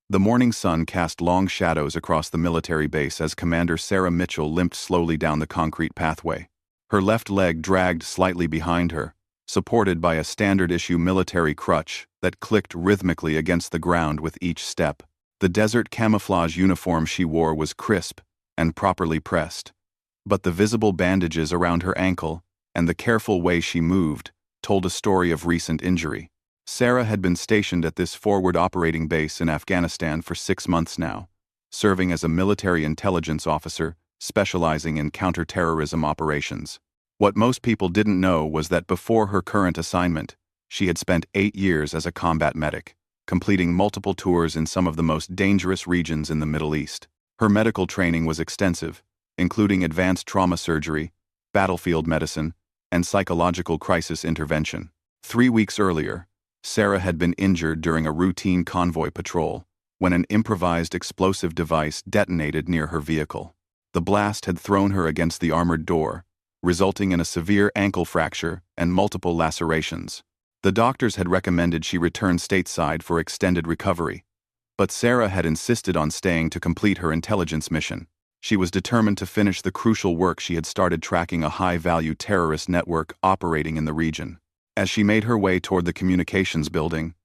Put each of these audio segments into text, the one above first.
The morning sun cast long shadows across the military base as Commander Sarah Mitchell limped slowly down the concrete pathway. Her left leg dragged slightly behind her, supported by a standard-issue military crutch that clicked rhythmically against the ground with each step. The desert camouflage uniform she wore was crisp and properly pressed, but the visible bandages around her ankle and the careful way she moved told a story of recent injury. Sarah had been stationed at this forward operating base in Afghanistan for 6 months now, serving as a military intelligence officer specializing in counterterrorism operations. What most people didn't know was that before her current assignment, she had spent 8 years as a combat medic, completing multiple tours in some of the most dangerous regions in the Middle East. Her medical training was extensive, including advanced trauma surgery, battlefield medicine, and psychological crisis intervention. 3 weeks earlier, Sarah had been injured during a routine convoy patrol when an improvised explosive device detonated near her vehicle. The blast had thrown her against the armored door, resulting in a severe ankle fracture and multiple lacerations. The doctors had recommended she return stateside for extended recovery, but Sarah had insisted on staying to complete her intelligence mission. She was determined to finish the crucial work she had started, tracking a high-value terrorist network operating in the region. As she made her way toward the communications building,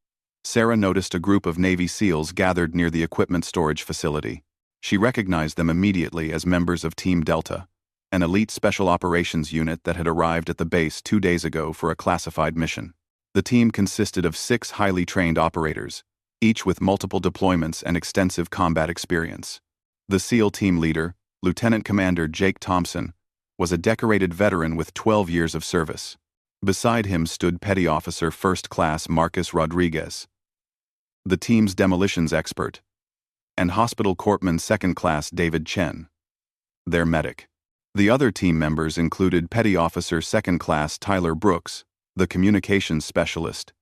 Sarah noticed a group of Navy SEALs gathered near the equipment storage facility. She recognized them immediately as members of Team Delta, an elite special operations unit that had arrived at the base 2 days ago for a classified mission. The team consisted of 6 highly trained operators, each with multiple deployments and extensive combat experience. The SEAL team leader, Lieutenant Commander Jake Thompson, was a decorated veteran with 12 years of service. Beside him stood Petty Officer First Class Marcus Rodriguez, the team's demolitions expert, and Hospital Corpsman Second Class David Chen, their medic. The other team members included Petty Officer Second Class Tyler Brooks, the communications specialist,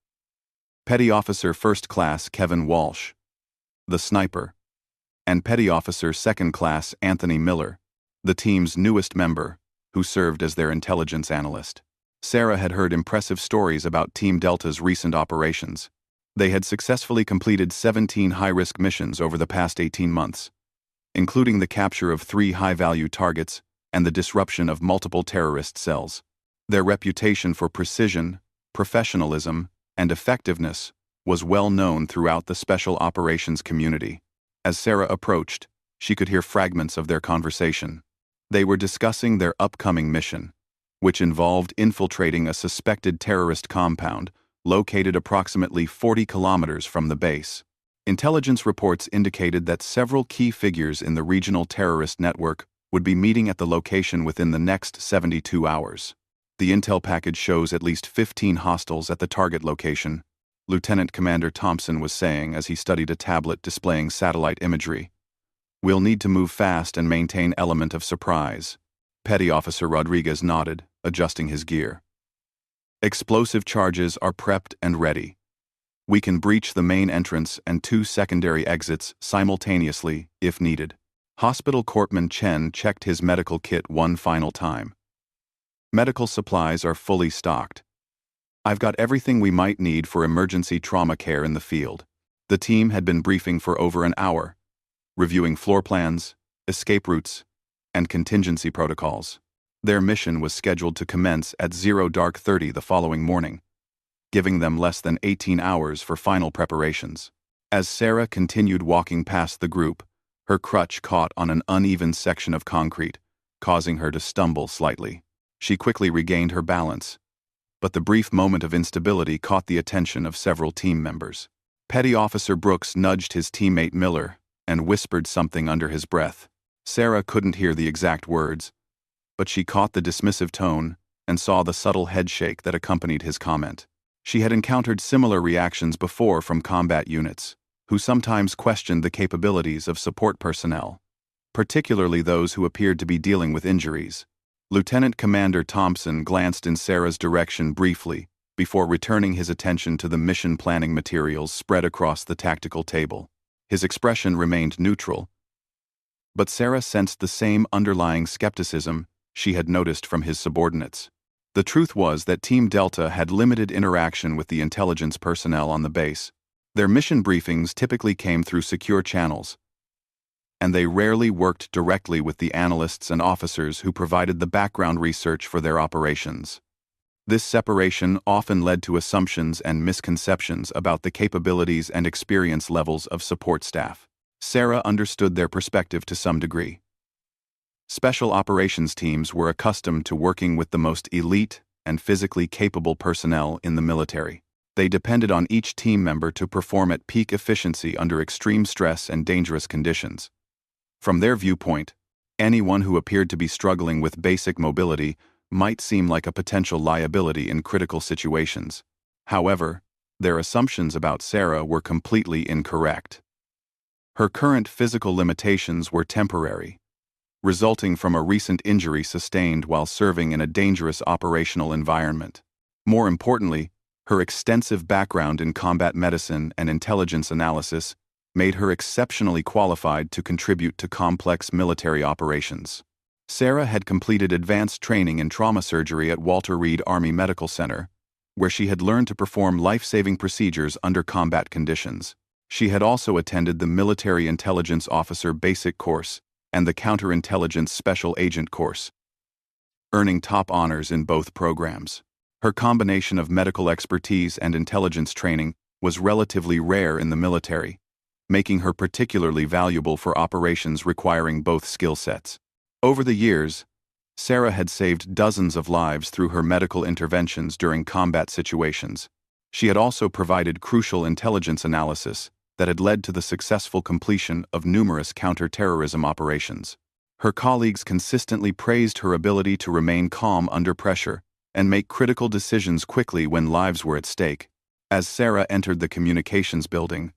Petty Officer First Class Kevin Walsh, the sniper, and Petty Officer Second Class Anthony Miller, the team's newest member, who served as their intelligence analyst. Sarah had heard impressive stories about Team Delta's recent operations. They had successfully completed 17 high-risk missions over the past 18 months, including the capture of 3 high-value targets and the disruption of multiple terrorist cells. Their reputation for precision, professionalism, and effectiveness was well known throughout the special operations community. As Sarah approached, she could hear fragments of their conversation. They were discussing their upcoming mission, which involved infiltrating a suspected terrorist compound located approximately 40 kilometers from the base. Intelligence reports indicated that several key figures in the regional terrorist network would be meeting at the location within the next 72 hours. The intel package shows at least 15 hostiles at the target location, Lieutenant Commander Thompson was saying as he studied a tablet displaying satellite imagery. "We'll need to move fast and maintain element of surprise." Petty Officer Rodriguez nodded, adjusting his gear. "Explosive charges are prepped and ready. We can breach the main entrance and 2 secondary exits simultaneously if needed." Hospital Corpsman Chen checked his medical kit one final time. "Medical supplies are fully stocked. I've got everything we might need for emergency trauma care in the field." The team had been briefing for over an hour, reviewing floor plans, escape routes, and contingency protocols. Their mission was scheduled to commence at 0:30 the following morning, giving them less than 18 hours for final preparations. As Sarah continued walking past the group, her crutch caught on an uneven section of concrete, causing her to stumble slightly. She quickly regained her balance, but the brief moment of instability caught the attention of several team members. Petty Officer Brooks nudged his teammate Miller and whispered something under his breath. Sarah couldn't hear the exact words, but she caught the dismissive tone and saw the subtle headshake that accompanied his comment. She had encountered similar reactions before from combat units, who sometimes questioned the capabilities of support personnel, particularly those who appeared to be dealing with injuries. Lieutenant Commander Thompson glanced in Sarah's direction briefly before returning his attention to the mission planning materials spread across the tactical table. His expression remained neutral, but Sarah sensed the same underlying skepticism she had noticed from his subordinates. The truth was that Team Delta had limited interaction with the intelligence personnel on the base, Their mission briefings typically came through secure channels, and they rarely worked directly with the analysts and officers who provided the background research for their operations. This separation often led to assumptions and misconceptions about the capabilities and experience levels of support staff. Sarah understood their perspective to some degree. Special operations teams were accustomed to working with the most elite and physically capable personnel in the military. They depended on each team member to perform at peak efficiency under extreme stress and dangerous conditions. From their viewpoint, anyone who appeared to be struggling with basic mobility might seem like a potential liability in critical situations. However, their assumptions about Sarah were completely incorrect. Her current physical limitations were temporary, resulting from a recent injury sustained while serving in a dangerous operational environment. More importantly, her extensive background in combat medicine and intelligence analysis made her exceptionally qualified to contribute to complex military operations. Sarah had completed advanced training in trauma surgery at Walter Reed Army Medical Center, where she had learned to perform life-saving procedures under combat conditions. She had also attended the Military Intelligence Officer Basic Course and the Counterintelligence Special Agent Course, earning top honors in both programs. Her combination of medical expertise and intelligence training was relatively rare in the military, making her particularly valuable for operations requiring both skill sets. Over the years, Sarah had saved dozens of lives through her medical interventions during combat situations. She had also provided crucial intelligence analysis that had led to the successful completion of numerous counter-terrorism operations. Her colleagues consistently praised her ability to remain calm under pressure and make critical decisions quickly when lives were at stake. As Sarah entered the communications building,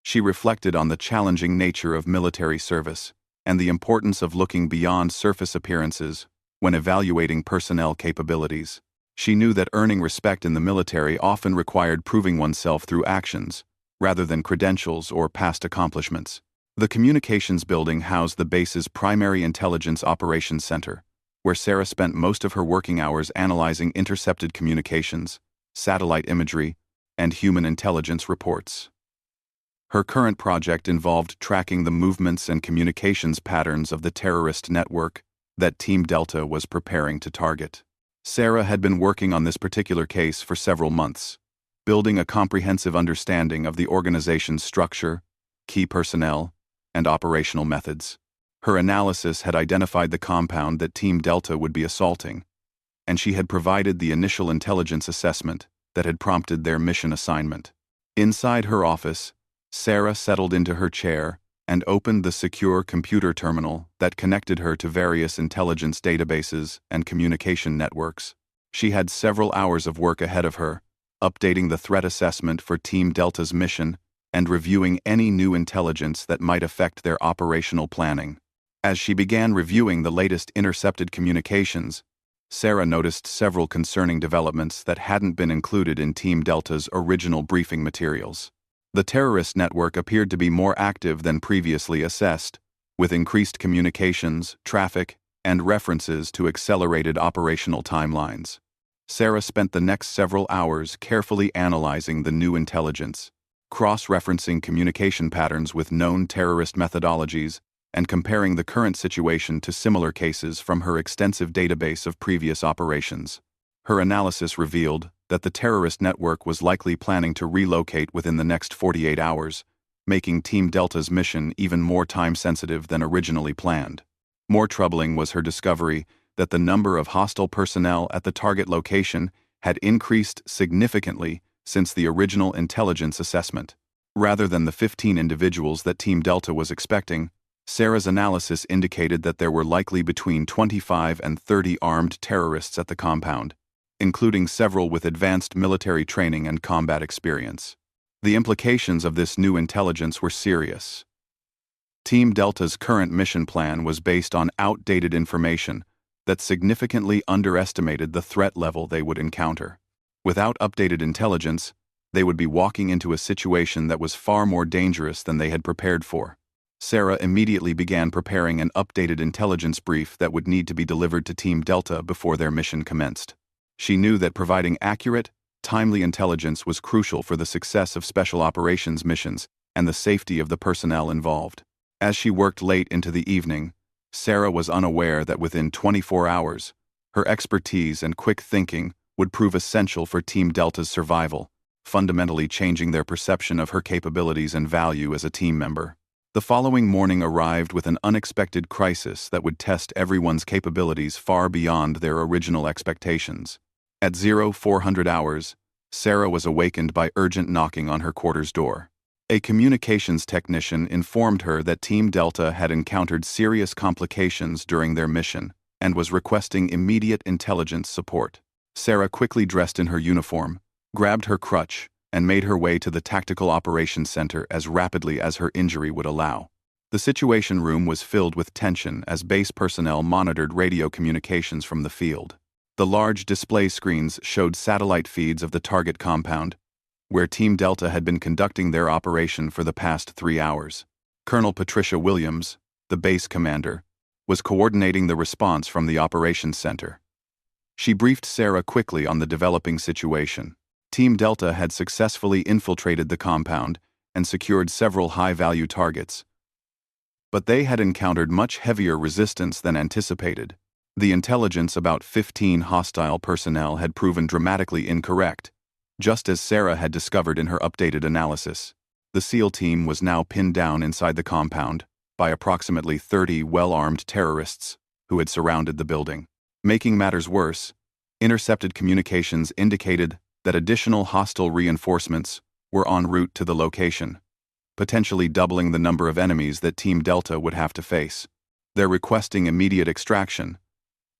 she reflected on the challenging nature of military service and the importance of looking beyond surface appearances when evaluating personnel capabilities. She knew that earning respect in the military often required proving oneself through actions, rather than credentials or past accomplishments. The communications building housed the base's primary intelligence operations center, where Sarah spent most of her working hours analyzing intercepted communications, satellite imagery, and human intelligence reports. Her current project involved tracking the movements and communications patterns of the terrorist network that Team Delta was preparing to target. Sarah had been working on this particular case for several months, building a comprehensive understanding of the organization's structure, key personnel, and operational methods. Her analysis had identified the compound that Team Delta would be assaulting, and she had provided the initial intelligence assessment that had prompted their mission assignment. Inside her office, Sarah settled into her chair and opened the secure computer terminal that connected her to various intelligence databases and communication networks. She had several hours of work ahead of her, updating the threat assessment for Team Delta's mission and reviewing any new intelligence that might affect their operational planning. As she began reviewing the latest intercepted communications, Sarah noticed several concerning developments that hadn't been included in Team Delta's original briefing materials. The terrorist network appeared to be more active than previously assessed, with increased communications, traffic, and references to accelerated operational timelines. Sarah spent the next several hours carefully analyzing the new intelligence, cross-referencing communication patterns with known terrorist methodologies, and comparing the current situation to similar cases from her extensive database of previous operations. Her analysis revealed that the terrorist network was likely planning to relocate within the next 48 hours, making Team Delta's mission even more time-sensitive than originally planned. More troubling was her discovery that the number of hostile personnel at the target location had increased significantly since the original intelligence assessment. Rather than the 15 individuals that Team Delta was expecting, Sarah's analysis indicated that there were likely between 25 and 30 armed terrorists at the compound, including several with advanced military training and combat experience. The implications of this new intelligence were serious. Team Delta's current mission plan was based on outdated information that significantly underestimated the threat level they would encounter. Without updated intelligence, they would be walking into a situation that was far more dangerous than they had prepared for. Sarah immediately began preparing an updated intelligence brief that would need to be delivered to Team Delta before their mission commenced. She knew that providing accurate, timely intelligence was crucial for the success of special operations missions and the safety of the personnel involved. As she worked late into the evening, Sarah was unaware that within 24 hours, her expertise and quick thinking would prove essential for Team Delta's survival, fundamentally changing their perception of her capabilities and value as a team member. The following morning arrived with an unexpected crisis that would test everyone's capabilities far beyond their original expectations. At 0400 hours, Sarah was awakened by urgent knocking on her quarters door. A communications technician informed her that Team Delta had encountered serious complications during their mission and was requesting immediate intelligence support. Sarah quickly dressed in her uniform, grabbed her crutch, and made her way to the Tactical Operations Center as rapidly as her injury would allow. The Situation Room was filled with tension as base personnel monitored radio communications from the field. The large display screens showed satellite feeds of the target compound, where Team Delta had been conducting their operation for the past 3 hours. Colonel Patricia Williams, the base commander, was coordinating the response from the operations center. She briefed Sarah quickly on the developing situation. Team Delta had successfully infiltrated the compound and secured several high-value targets, but they had encountered much heavier resistance than anticipated. The intelligence about 15 hostile personnel had proven dramatically incorrect, just as Sarah had discovered in her updated analysis. The SEAL team was now pinned down inside the compound by approximately 30 well-armed terrorists who had surrounded the building. Making matters worse, intercepted communications indicated that additional hostile reinforcements were en route to the location, potentially doubling the number of enemies that Team Delta would have to face. They're requesting immediate extraction,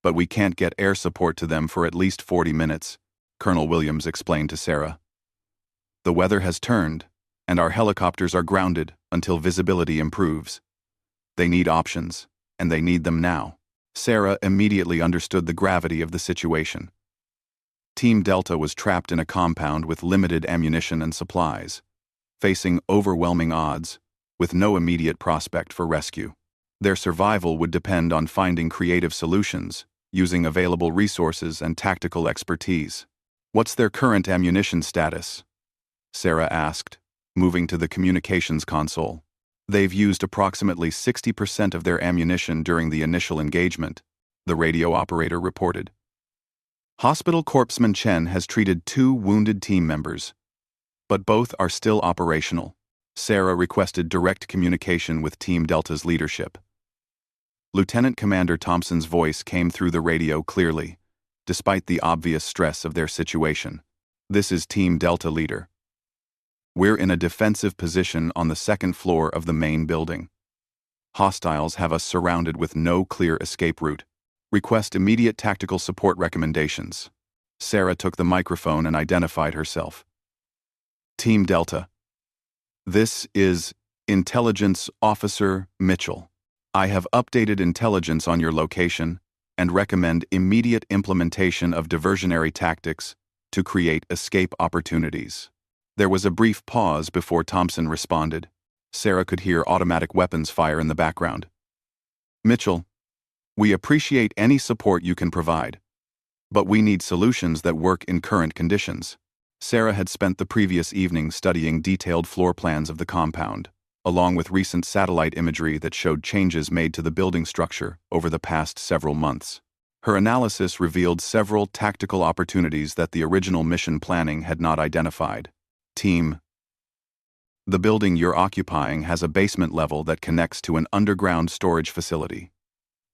but we can't get air support to them for at least 40 minutes, Colonel Williams explained to Sarah. The weather has turned, and our helicopters are grounded until visibility improves. They need options, and they need them now. Sarah immediately understood the gravity of the situation. Team Delta was trapped in a compound with limited ammunition and supplies, facing overwhelming odds, with no immediate prospect for rescue. Their survival would depend on finding creative solutions, using available resources and tactical expertise. What's their current ammunition status? Sarah asked, moving to the communications console. They've used approximately 60% of their ammunition during the initial engagement, the radio operator reported. Hospital Corpsman Chen has treated 2 wounded team members, but both are still operational. Sarah requested direct communication with Team Delta's leadership. Lieutenant Commander Thompson's voice came through the radio clearly, despite the obvious stress of their situation. This is Team Delta leader. We're in a defensive position on the 2nd floor of the main building. Hostiles have us surrounded with no clear escape route. Request immediate tactical support recommendations. Sarah took the microphone and identified herself. Team Delta. This is Intelligence Officer Mitchell. I have updated intelligence on your location and recommend immediate implementation of diversionary tactics to create escape opportunities. There was a brief pause before Thompson responded. Sarah could hear automatic weapons fire in the background. Mitchell, we appreciate any support you can provide, but we need solutions that work in current conditions. Sarah had spent the previous evening studying detailed floor plans of the compound, along with recent satellite imagery that showed changes made to the building structure over the past several months. Her analysis revealed several tactical opportunities that the original mission planning had not identified. Team. The building you're occupying has a basement level that connects to an underground storage facility.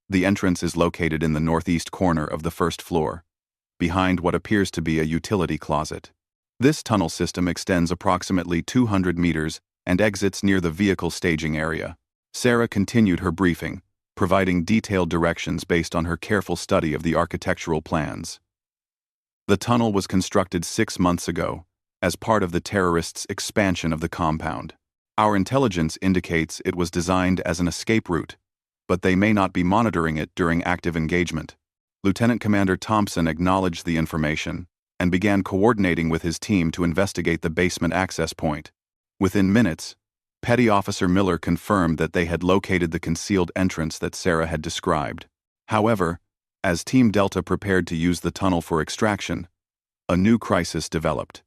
The entrance is located in the northeast corner of the 1st floor, behind what appears to be a utility closet. This tunnel system extends approximately 200 meters and exits near the vehicle staging area. Sarah continued her briefing, providing detailed directions based on her careful study of the architectural plans. The tunnel was constructed 6 months ago, as part of the terrorists' expansion of the compound. Our intelligence indicates it was designed as an escape route, but they may not be monitoring it during active engagement. Lieutenant Commander Thompson acknowledged the information and began coordinating with his team to investigate the basement access point. Within minutes, Petty Officer Miller confirmed that they had located the concealed entrance that Sarah had described. However, as Team Delta prepared to use the tunnel for extraction, A new crisis developed.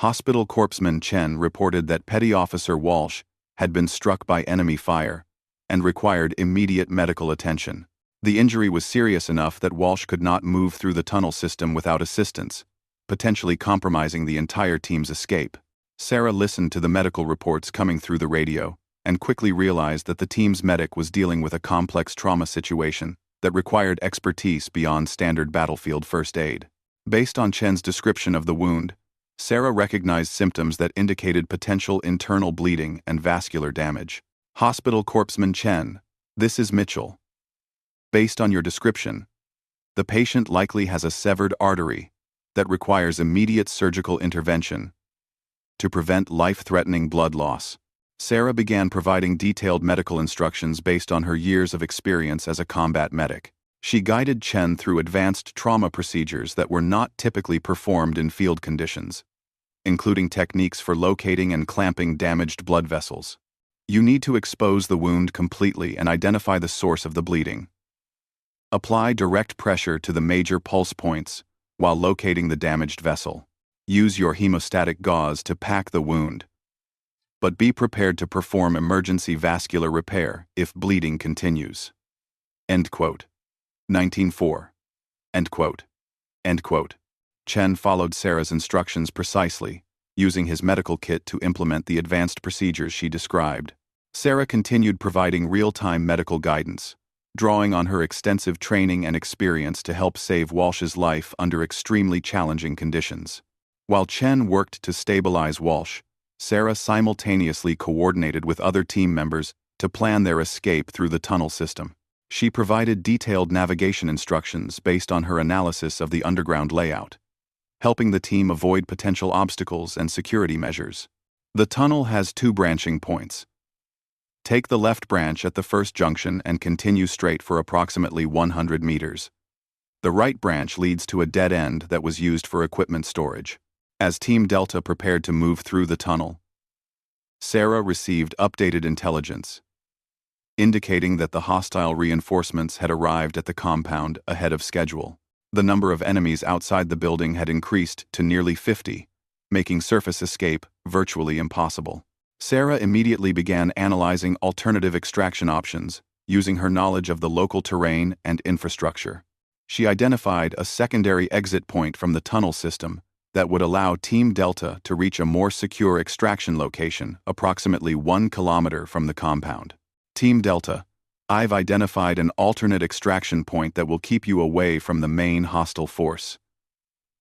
Hospital corpsman Chen reported that Petty Officer Walsh had been struck by enemy fire and required immediate medical attention. The injury was serious enough that Walsh could not move through the tunnel system without assistance, potentially compromising the entire team's escape. Sarah listened to the medical reports coming through the radio and quickly realized that the team's medic was dealing with a complex trauma situation that required expertise beyond standard battlefield first aid. Based on Chen's description of the wound, Sarah recognized symptoms that indicated potential internal bleeding and vascular damage. Hospital corpsman Chen, this is Mitchell. Based on your description, the patient likely has a severed artery that requires immediate surgical intervention to prevent life-threatening blood loss. Sarah began providing detailed medical instructions based on her years of experience as a combat medic. She guided Chen through advanced trauma procedures that were not typically performed in field conditions, including techniques for locating and clamping damaged blood vessels. You need to expose the wound completely and identify the source of the bleeding. Apply direct pressure to the major pulse points while locating the damaged vessel. Use your hemostatic gauze to pack the wound, but be prepared to perform emergency vascular repair if bleeding continues. End quote. 19:4. End quote. End quote. Chen followed Sarah's instructions precisely, using his medical kit to implement the advanced procedures she described. Sarah continued providing real-time medical guidance, drawing on her extensive training and experience to help save Walsh's life under extremely challenging conditions. While Chen worked to stabilize Walsh, Sarah simultaneously coordinated with other team members to plan their escape through the tunnel system. She provided detailed navigation instructions based on her analysis of the underground layout, helping the team avoid potential obstacles and security measures. The tunnel has 2 branching points. Take the left branch at the first junction and continue straight for approximately 100 meters. The right branch leads to a dead end that was used for equipment storage. As Team Delta prepared to move through the tunnel, Sarah received updated intelligence, indicating that the hostile reinforcements had arrived at the compound ahead of schedule. The number of enemies outside the building had increased to nearly 50, making surface escape virtually impossible. Sarah immediately began analyzing alternative extraction options, using her knowledge of the local terrain and infrastructure. She identified a secondary exit point from the tunnel system that would allow Team Delta to reach a more secure extraction location approximately 1 kilometer from the compound. Team Delta, I've identified an alternate extraction point that will keep you away from the main hostile force.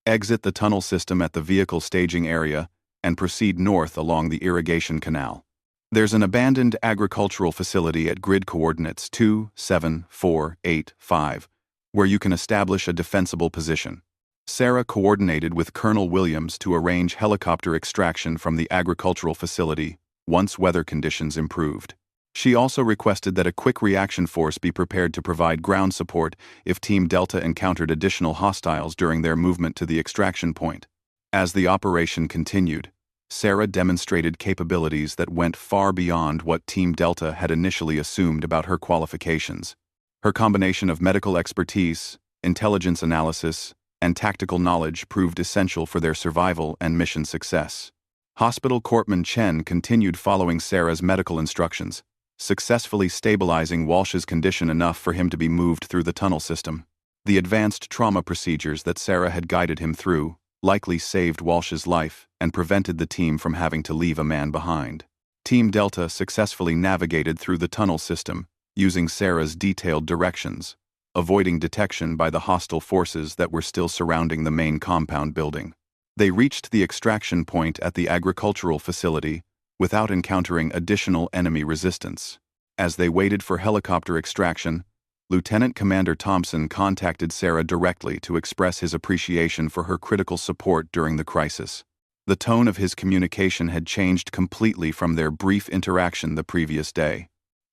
Exit the tunnel system at the vehicle staging area and proceed north along the irrigation canal. There's an abandoned agricultural facility at grid coordinates 2, 7, 4, 8, 5, where you can establish a defensible position. Sarah coordinated with Colonel Williams to arrange helicopter extraction from the agricultural facility once weather conditions improved. She also requested that a quick reaction force be prepared to provide ground support if Team Delta encountered additional hostiles during their movement to the extraction point. As the operation continued, Sarah demonstrated capabilities that went far beyond what Team Delta had initially assumed about her qualifications. Her combination of medical expertise, intelligence analysis, and tactical knowledge proved essential for their survival and mission success. Hospital Corpsman Chen continued following Sarah's medical instructions, successfully stabilizing Walsh's condition enough for him to be moved through the tunnel system. The advanced trauma procedures that Sarah had guided him through likely saved Walsh's life and prevented the team from having to leave a man behind. Team Delta successfully navigated through the tunnel system using Sarah's detailed directions, avoiding detection by the hostile forces that were still surrounding the main compound building. They reached the extraction point at the agricultural facility without encountering additional enemy resistance. As they waited for helicopter extraction, Lieutenant Commander Thompson contacted Sarah directly to express his appreciation for her critical support during the crisis. The tone of his communication had changed completely from their brief interaction the previous day.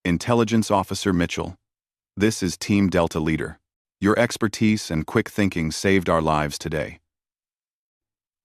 Intelligence Officer Mitchell, this is Team Delta Leader. Your expertise and quick thinking saved our lives today.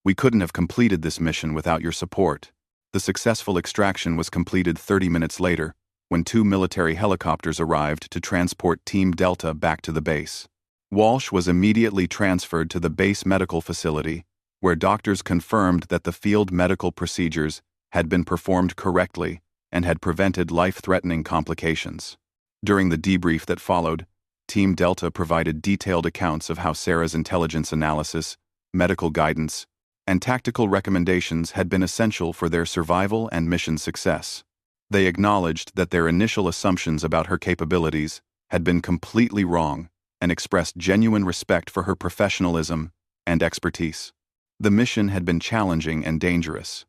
We couldn't have completed this mission without your support. The successful extraction was completed 30 minutes later, when 2 military helicopters arrived to transport Team Delta back to the base. Walsh was immediately transferred to the base medical facility, where doctors confirmed that the field medical procedures had been performed correctly and had prevented life-threatening complications. During the debrief that followed, Team Delta provided detailed accounts of how Sarah's intelligence analysis, medical guidance, and tactical recommendations had been essential for their survival and mission success. They acknowledged that their initial assumptions about her capabilities had been completely wrong and expressed genuine respect for her professionalism and expertise. The mission had been challenging and dangerous,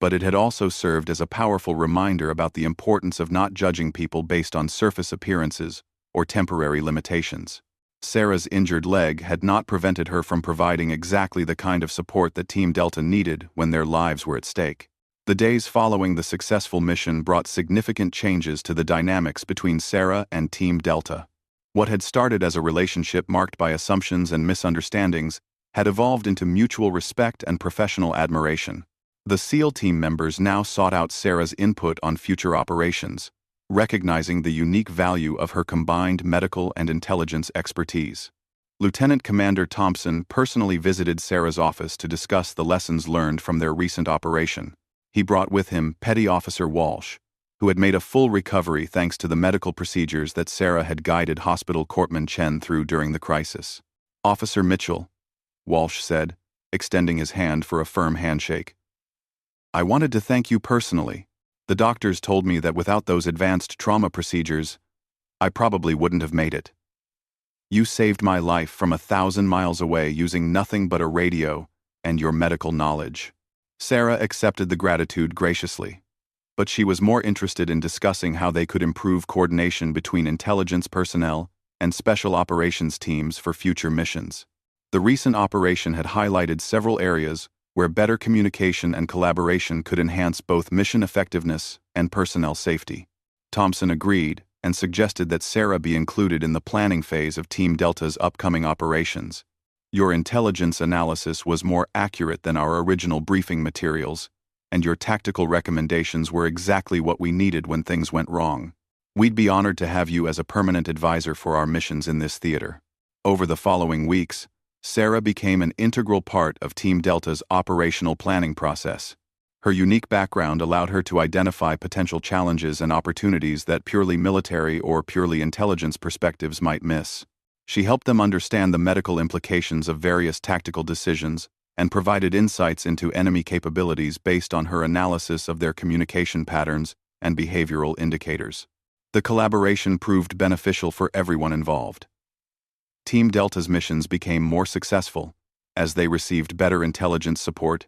but it had also served as a powerful reminder about the importance of not judging people based on surface appearances or temporary limitations. Sarah's injured leg had not prevented her from providing exactly the kind of support that Team Delta needed when their lives were at stake. The days following the successful mission brought significant changes to the dynamics between Sarah and Team Delta. What had started as a relationship marked by assumptions and misunderstandings had evolved into mutual respect and professional admiration. The SEAL team members now sought out Sarah's input on future operations, recognizing the unique value of her combined medical and intelligence expertise. Lieutenant Commander Thompson personally visited Sarah's office to discuss the lessons learned from their recent operation. He brought with him Petty Officer Walsh, who had made a full recovery thanks to the medical procedures that Sarah had guided Hospital Corpsman Chen through during the crisis. "Officer Mitchell," Walsh said, extending his hand for a firm handshake. "I wanted to thank you personally. The doctors told me that without those advanced trauma procedures, I probably wouldn't have made it. You saved my life from 1,000 miles away using nothing but a radio and your medical knowledge." Sarah accepted the gratitude graciously, but she was more interested in discussing how they could improve coordination between intelligence personnel and special operations teams for future missions. The recent operation had highlighted several areas where better communication and collaboration could enhance both mission effectiveness and personnel safety. Thompson agreed and suggested that Sarah be included in the planning phase of Team Delta's upcoming operations. "Your intelligence analysis was more accurate than our original briefing materials, and your tactical recommendations were exactly what we needed when things went wrong. We'd be honored to have you as a permanent advisor for our missions in this theater." Over the following weeks, Sarah became an integral part of Team Delta's operational planning process. Her unique background allowed her to identify potential challenges and opportunities that purely military or purely intelligence perspectives might miss. She helped them understand the medical implications of various tactical decisions and provided insights into enemy capabilities based on her analysis of their communication patterns and behavioral indicators. The collaboration proved beneficial for everyone involved. Team Delta's missions became more successful as they received better intelligence support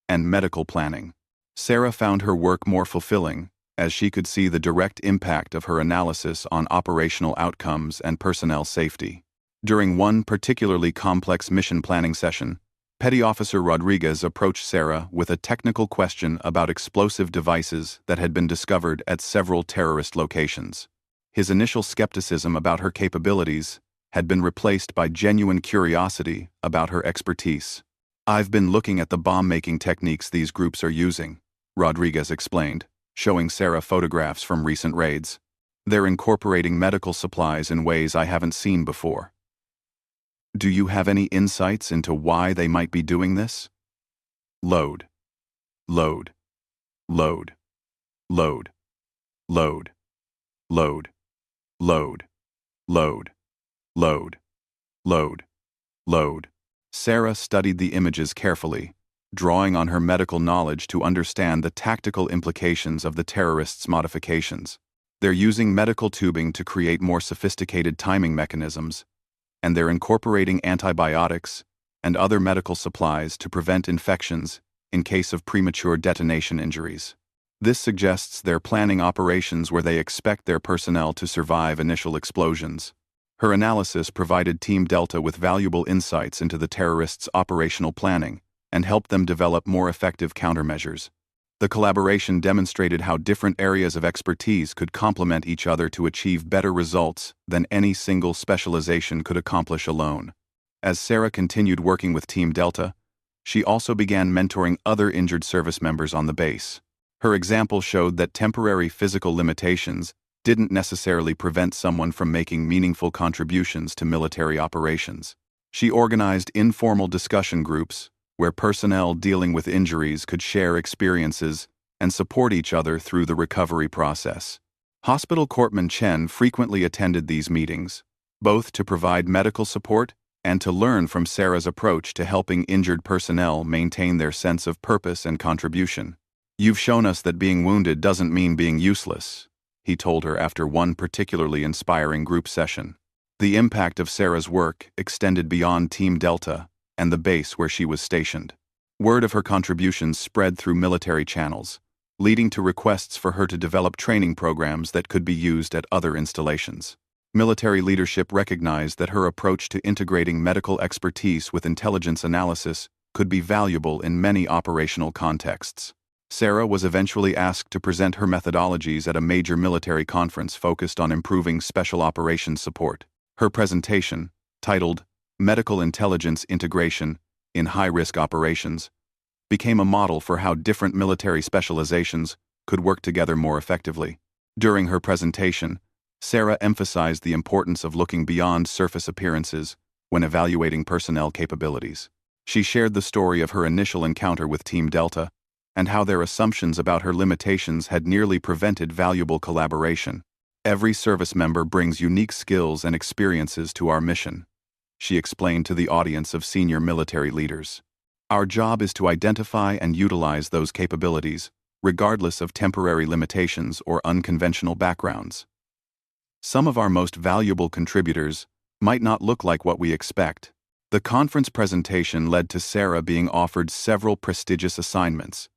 and medical planning. Sarah found her work more fulfilling as she could see the direct impact of her analysis on operational outcomes and personnel safety. During one particularly complex mission planning session, Petty Officer Rodriguez approached Sarah with a technical question about explosive devices that had been discovered at several terrorist locations. His initial skepticism about her capabilities had been replaced by genuine curiosity about her expertise. "I've been looking at the bomb-making techniques these groups are using," Rodriguez explained, showing Sarah photographs from recent raids. "They're incorporating medical supplies in ways I haven't seen before. Do you have any insights into why they might be doing this?" Load. Load. Load. Load. Load. Load. Load. Load. Load. Load. Load. Sarah studied the images carefully, drawing on her medical knowledge to understand the tactical implications of the terrorists' modifications. They're using medical tubing to create more sophisticated timing mechanisms, and they're incorporating antibiotics and other medical supplies to prevent infections in case of premature detonation injuries. This suggests they're planning operations where they expect their personnel to survive initial explosions. Her analysis provided Team Delta with valuable insights into the terrorists' operational planning and helped them develop more effective countermeasures. The collaboration demonstrated how different areas of expertise could complement each other to achieve better results than any single specialization could accomplish alone. As Sarah continued working with Team Delta, she also began mentoring other injured service members on the base. Her example showed that temporary physical limitations didn't necessarily prevent someone from making meaningful contributions to military operations. She organized informal discussion groups where personnel dealing with injuries could share experiences and support each other through the recovery process. Hospital Corpsman Chen frequently attended these meetings, both to provide medical support and to learn from Sarah's approach to helping injured personnel maintain their sense of purpose and contribution. "You've shown us that being wounded doesn't mean being useless," he told her after one particularly inspiring group session. The impact of Sarah's work extended beyond Team Delta and the base where she was stationed. Word of her contributions spread through military channels, leading to requests for her to develop training programs that could be used at other installations. Military leadership recognized that her approach to integrating medical expertise with intelligence analysis could be valuable in many operational contexts. Sarah was eventually asked to present her methodologies at a major military conference focused on improving special operations support. Her presentation, titled Medical Intelligence Integration in High-Risk Operations, became a model for how different military specializations could work together more effectively. During her presentation, Sarah emphasized the importance of looking beyond surface appearances when evaluating personnel capabilities. She shared the story of her initial encounter with Team Delta and how their assumptions about her limitations had nearly prevented valuable collaboration. "Every service member brings unique skills and experiences to our mission," she explained to the audience of senior military leaders. "Our job is to identify and utilize those capabilities, regardless of temporary limitations or unconventional backgrounds. Some of our most valuable contributors might not look like what we expect." The conference presentation led to Sarah being offered several prestigious assignments,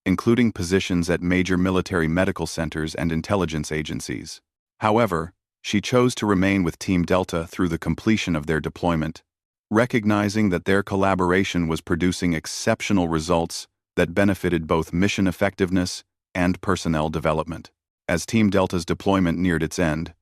including positions at major military medical centers and intelligence agencies. However, she chose to remain with Team Delta through the completion of their deployment, recognizing that their collaboration was producing exceptional results that benefited both mission effectiveness and personnel development. As Team Delta's deployment neared its end,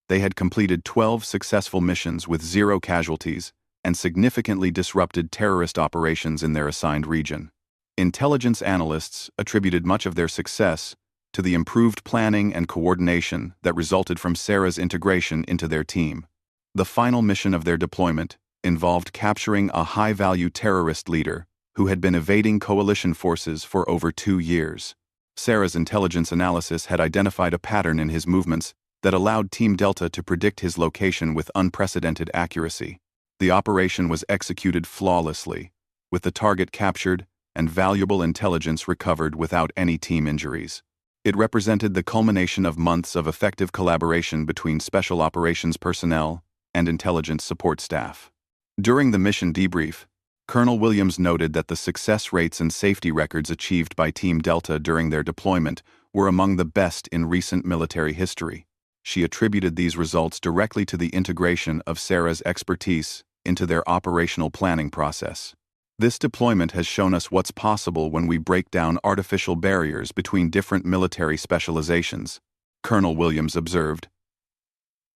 they had completed 12 successful missions with 0 casualties and significantly disrupted terrorist operations in their assigned region. Intelligence analysts attributed much of their success to the improved planning and coordination that resulted from Sarah's integration into their team. The final mission of their deployment involved capturing a high-value terrorist leader who had been evading coalition forces for over 2 years. Sarah's intelligence analysis had identified a pattern in his movements that allowed Team Delta to predict his location with unprecedented accuracy. The operation was executed flawlessly, with the target captured and valuable intelligence recovered without any team injuries. It represented the culmination of months of effective collaboration between special operations personnel and intelligence support staff. During the mission debrief, Colonel Williams noted that the success rates and safety records achieved by Team Delta during their deployment were among the best in recent military history. She attributed these results directly to the integration of Sarah's expertise into their operational planning process. "This deployment has shown us what's possible when we break down artificial barriers between different military specializations," Colonel Williams observed.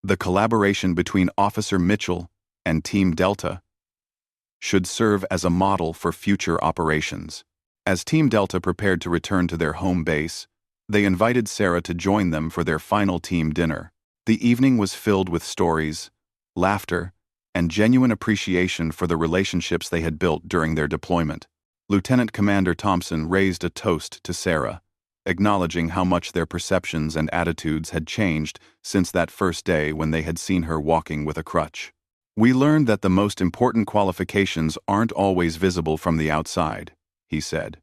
"The collaboration between Officer Mitchell and Team Delta should serve as a model for future operations." As Team Delta prepared to return to their home base, they invited Sarah to join them for their final team dinner. The evening was filled with stories, laughter, and genuine appreciation for the relationships they had built during their deployment. Lieutenant Commander Thompson raised a toast to Sarah, acknowledging how much their perceptions and attitudes had changed since that first day when they had seen her walking with a crutch. "We learned that the most important qualifications aren't always visible from the outside," he said.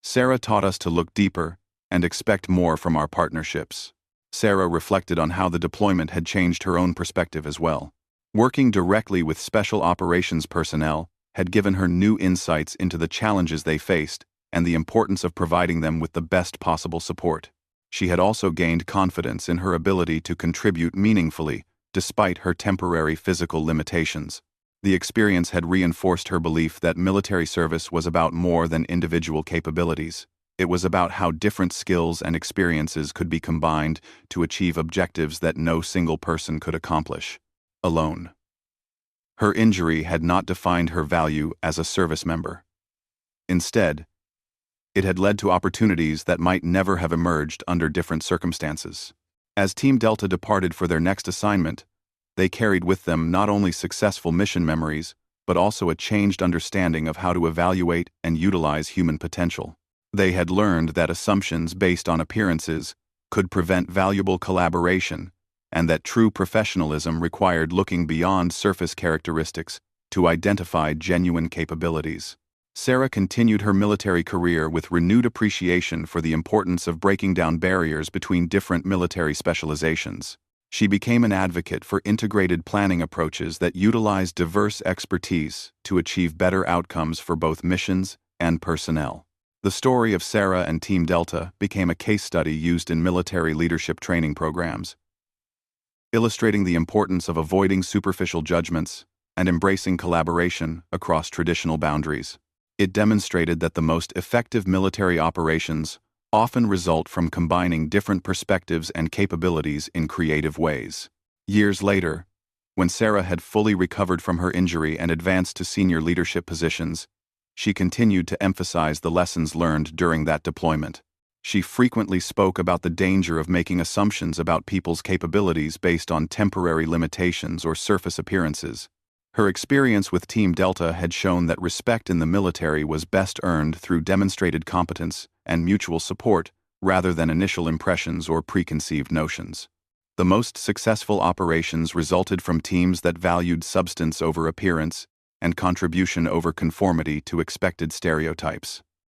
"Sarah taught us to look deeper and expect more from our partnerships." Sarah reflected on how the deployment had changed her own perspective as well. Working directly with special operations personnel had given her new insights into the challenges they faced and the importance of providing them with the best possible support. She had also gained confidence in her ability to contribute meaningfully despite her temporary physical limitations. The experience had reinforced her belief that military service was about more than individual capabilities. It was about how different skills and experiences could be combined to achieve objectives that no single person could accomplish alone. Her injury had not defined her value as a service member. Instead, it had led to opportunities that might never have emerged under different circumstances. As Team Delta departed for their next assignment, they carried with them not only successful mission memories, but also a changed understanding of how to evaluate and utilize human potential. They had learned that assumptions based on appearances could prevent valuable collaboration, and that true professionalism required looking beyond surface characteristics to identify genuine capabilities. Sarah continued her military career with renewed appreciation for the importance of breaking down barriers between different military specializations. She became an advocate for integrated planning approaches that utilize diverse expertise to achieve better outcomes for both missions and personnel. The story of Sarah and Team Delta became a case study used in military leadership training programs, illustrating the importance of avoiding superficial judgments and embracing collaboration across traditional boundaries. It demonstrated that the most effective military operations often result from combining different perspectives and capabilities in creative ways. Years later, when Sarah had fully recovered from her injury and advanced to senior leadership positions, she continued to emphasize the lessons learned during that deployment. She frequently spoke about the danger of making assumptions about people's capabilities based on temporary limitations or surface appearances. Her experience with Team Delta had shown that respect in the military was best earned through demonstrated competence and mutual support rather than initial impressions or preconceived notions. The most successful operations resulted from teams that valued substance over appearance and contribution over conformity to expected stereotypes.